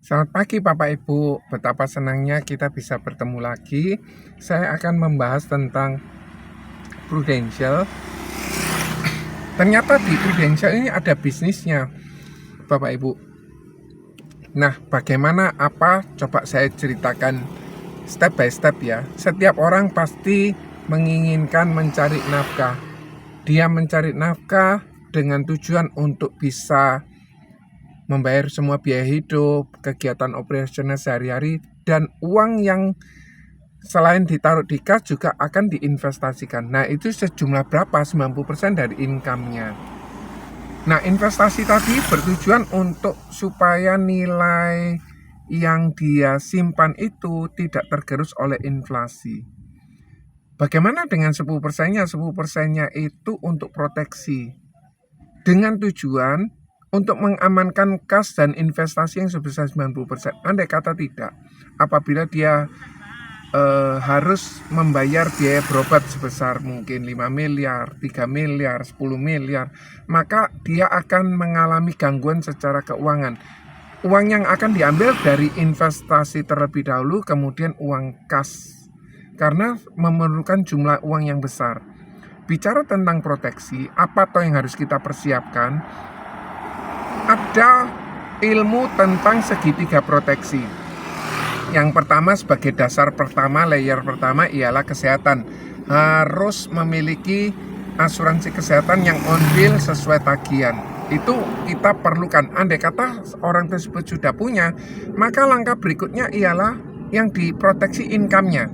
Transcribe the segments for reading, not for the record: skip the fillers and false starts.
Selamat pagi Bapak Ibu, betapa senangnya kita bisa bertemu lagi. Saya akan membahas tentang Prudential. Ternyata di Prudential ini ada bisnisnya Bapak Ibu. Nah, bagaimana apa? Coba saya ceritakan step by step ya. Setiap orang pasti menginginkan mencari nafkah. Dia mencari nafkah dengan tujuan untuk bisa membayar semua biaya hidup, kegiatan operasional sehari-hari, dan uang yang selain ditaruh di kas juga akan diinvestasikan. Nah, itu sejumlah berapa? 90% dari income-nya. Nah, investasi tadi bertujuan untuk supaya nilai yang dia simpan itu tidak tergerus oleh inflasi. Bagaimana dengan 10%-nya? 10%-nya itu untuk proteksi. Dengan tujuan untuk mengamankan kas dan investasi yang sebesar 90%. Andai kata tidak, apabila dia harus membayar biaya berobat sebesar mungkin 5 miliar, 3 miliar, 10 miliar, maka dia akan mengalami gangguan secara keuangan. Uang yang akan diambil dari investasi terlebih dahulu, kemudian uang kas, karena memerlukan jumlah uang yang besar. Bicara tentang proteksi, apa toh yang harus kita persiapkan? Ada ilmu tentang segitiga proteksi. Yang pertama, sebagai dasar pertama, layer pertama ialah kesehatan. Harus memiliki asuransi kesehatan yang on bill sesuai tagihan. Itu kita perlukan. Andai kata orang tersebut sudah punya, maka langkah berikutnya ialah yang diproteksi income-nya.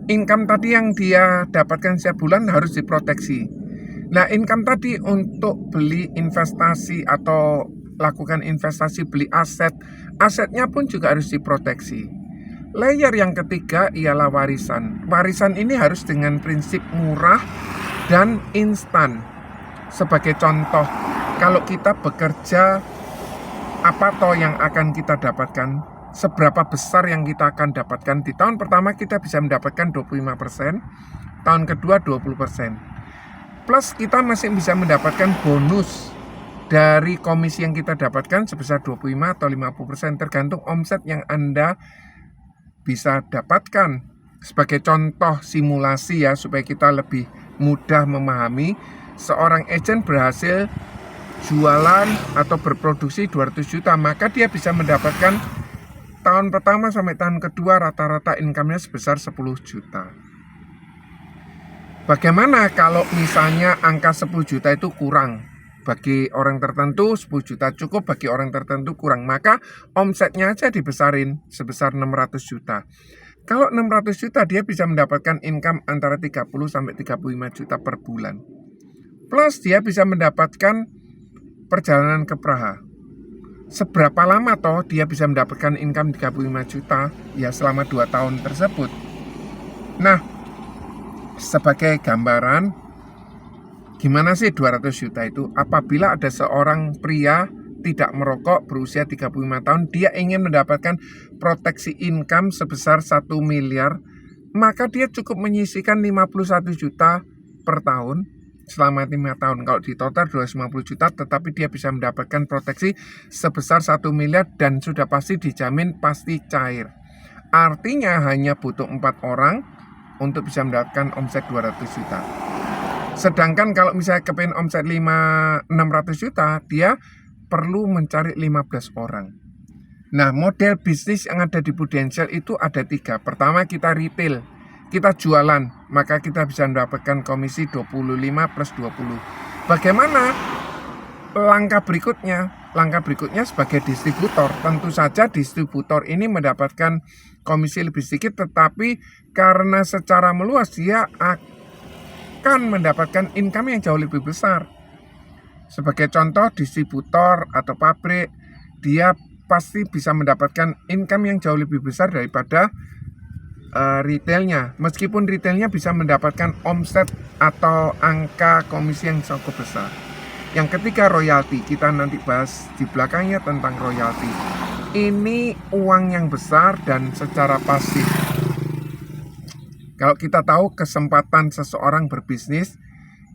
Income tadi yang dia dapatkan setiap bulan harus diproteksi. Nah, income tadi untuk beli investasi atau lakukan investasi, beli aset, asetnya pun juga harus diproteksi. Layer yang ketiga ialah warisan. Warisan ini harus dengan prinsip murah dan instan. Sebagai contoh, kalau kita bekerja, apa toh yang akan kita dapatkan? Seberapa besar yang kita akan dapatkan? Di tahun pertama kita bisa mendapatkan 25%, tahun kedua 20%. Plus kita masih bisa mendapatkan bonus dari komisi yang kita dapatkan sebesar 25 atau 50%, tergantung omset yang Anda bisa dapatkan. Sebagai contoh simulasi ya, supaya kita lebih mudah memahami, seorang agent berhasil jualan atau berproduksi 200 juta, maka dia bisa mendapatkan tahun pertama sampai tahun kedua rata-rata income-nya sebesar 10 juta. Bagaimana kalau misalnya angka 10 juta itu kurang? Bagi orang tertentu 10 juta cukup, bagi orang tertentu kurang. Maka omsetnya aja dibesarin sebesar 600 juta. Kalau 600 juta dia bisa mendapatkan income antara 30 sampai 35 juta per bulan. Plus dia bisa mendapatkan perjalanan ke Praha. Seberapa lama toh dia bisa mendapatkan income 35 juta? Ya selama 2 tahun tersebut. Nah, sebagai gambaran, gimana sih 200 juta itu? Apabila ada seorang pria tidak merokok berusia 35 tahun, dia ingin mendapatkan proteksi income sebesar 1 miliar, maka dia cukup menyisihkan 51 juta per tahun selama 5 tahun. Kalau di total 250 juta, tetapi dia bisa mendapatkan proteksi sebesar 1 miliar dan sudah pasti dijamin pasti cair. Artinya hanya butuh 4 orang untuk bisa mendapatkan omset 200 juta. Sedangkan kalau misalnya kepengen omset 600 juta, dia perlu mencari 15 orang. Nah, model bisnis yang ada di Prudential itu ada 3. Pertama, kita retail. Kita jualan, maka kita bisa mendapatkan komisi 25 plus 20. Bagaimana langkah berikutnya? Langkah berikutnya sebagai distributor. Tentu saja distributor ini mendapatkan komisi lebih sedikit, tetapi karena secara meluas dia akan mendapatkan income yang jauh lebih besar. Sebagai contoh, distributor atau pabrik, dia pasti bisa mendapatkan income yang jauh lebih besar daripada retailnya. Meskipun retailnya bisa mendapatkan omset atau angka komisi yang cukup besar. Yang ketiga, royalti. Kita nanti bahas di belakangnya tentang royalti. Ini uang yang besar dan secara pasif. Kalau kita tahu kesempatan seseorang berbisnis,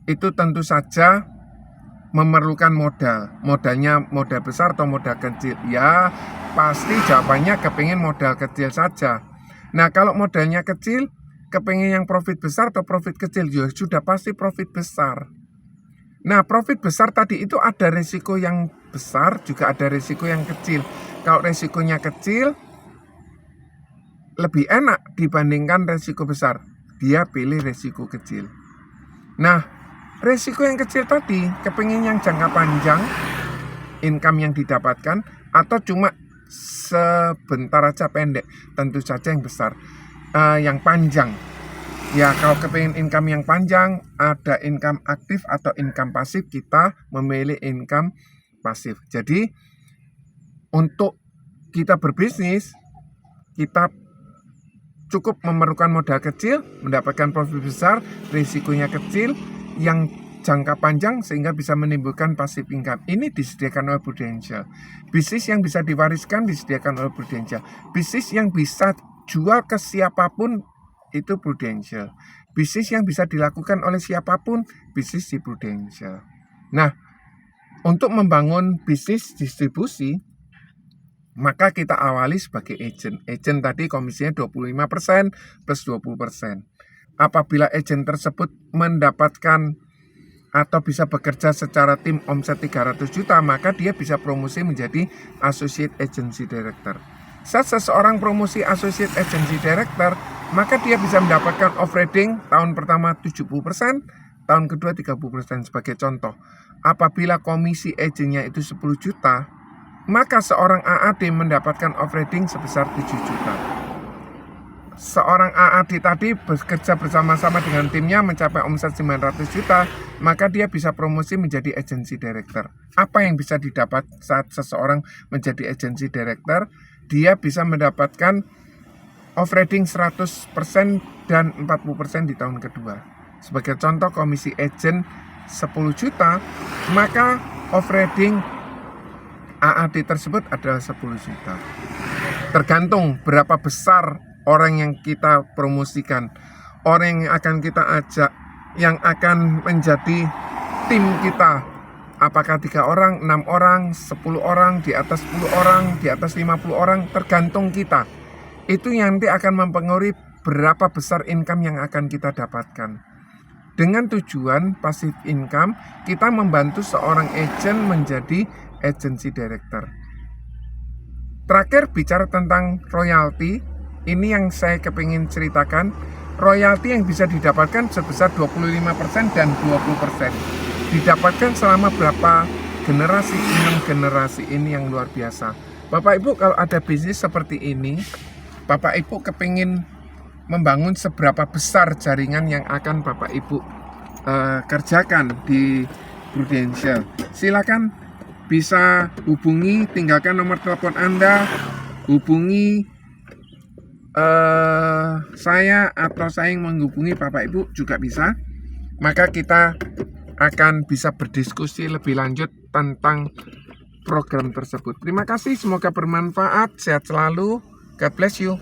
itu tentu saja memerlukan modal. Modalnya modal besar atau modal kecil? Ya, pasti jawabannya kepingin modal kecil saja. Nah, kalau modalnya kecil, kepingin yang profit besar atau profit kecil, ya sudah pasti profit besar. Nah, profit besar tadi itu ada risiko yang besar, juga ada risiko yang kecil. Kalau risikonya kecil, lebih enak dibandingkan risiko besar. Dia pilih risiko kecil. Nah, risiko yang kecil tadi, kepingin yang jangka panjang, income yang didapatkan, atau cuma sebentar aja pendek, tentu saja yang besar. Yang panjang, ya kalau kepingin income yang panjang, ada income aktif atau income pasif, kita memilih income pasif. Jadi untuk kita berbisnis, kita cukup memerlukan modal kecil, mendapatkan profit besar, risikonya kecil, yang jangka panjang sehingga bisa menimbulkan passive income. Ini disediakan oleh Prudential. Bisnis yang bisa diwariskan disediakan oleh Prudential. Bisnis yang bisa jual ke siapapun itu Prudential. Bisnis yang bisa dilakukan oleh siapapun, bisnis di Prudential. Nah, untuk membangun bisnis distribusi, maka kita awali sebagai agent. Agent tadi komisinya 25% plus 20%. Apabila agent tersebut mendapatkan atau bisa bekerja secara tim omset 300 juta, maka dia bisa promosi menjadi Associate Agency Director. Saat seseorang promosi Associate Agency Director, maka dia bisa mendapatkan off-rating tahun pertama 70%, tahun kedua 30%. Sebagai contoh, apabila komisi agentnya itu 10 juta, maka seorang AAD mendapatkan off-rating sebesar 7 juta. Seorang AAD tadi bekerja bersama-sama dengan timnya mencapai omset 900 juta, maka dia bisa promosi menjadi agency director. Apa yang bisa didapat saat seseorang menjadi agency director? Dia bisa mendapatkan off-rating 100% dan 40% di tahun kedua. Sebagai contoh, komisi agent 10 juta, maka off-rating AAD tersebut adalah 10 juta. Tergantung berapa besar orang yang kita promosikan, orang yang akan kita ajak, yang akan menjadi tim kita. Apakah 3 orang, 6 orang, 10 orang, di atas 10 orang, di atas 50 orang, tergantung kita. Itu yang nanti akan mempengaruhi berapa besar income yang akan kita dapatkan. Dengan tujuan passive income, kita membantu seorang agent menjadi agency director. Terakhir bicara tentang royalti, ini yang saya kepingin ceritakan. Royalti yang bisa didapatkan sebesar 25% dan 20%. Didapatkan selama berapa generasi? 6 generasi, ini yang luar biasa. Bapak Ibu, kalau ada bisnis seperti ini, Bapak Ibu kepingin membangun seberapa besar jaringan yang akan Bapak Ibu kerjakan di Prudential. Silakan bisa hubungi, tinggalkan nomor telepon Anda, hubungi saya, atau saya yang menghubungi Bapak Ibu juga bisa. Maka kita akan bisa berdiskusi lebih lanjut tentang program tersebut. Terima kasih, semoga bermanfaat, sehat selalu, God bless you.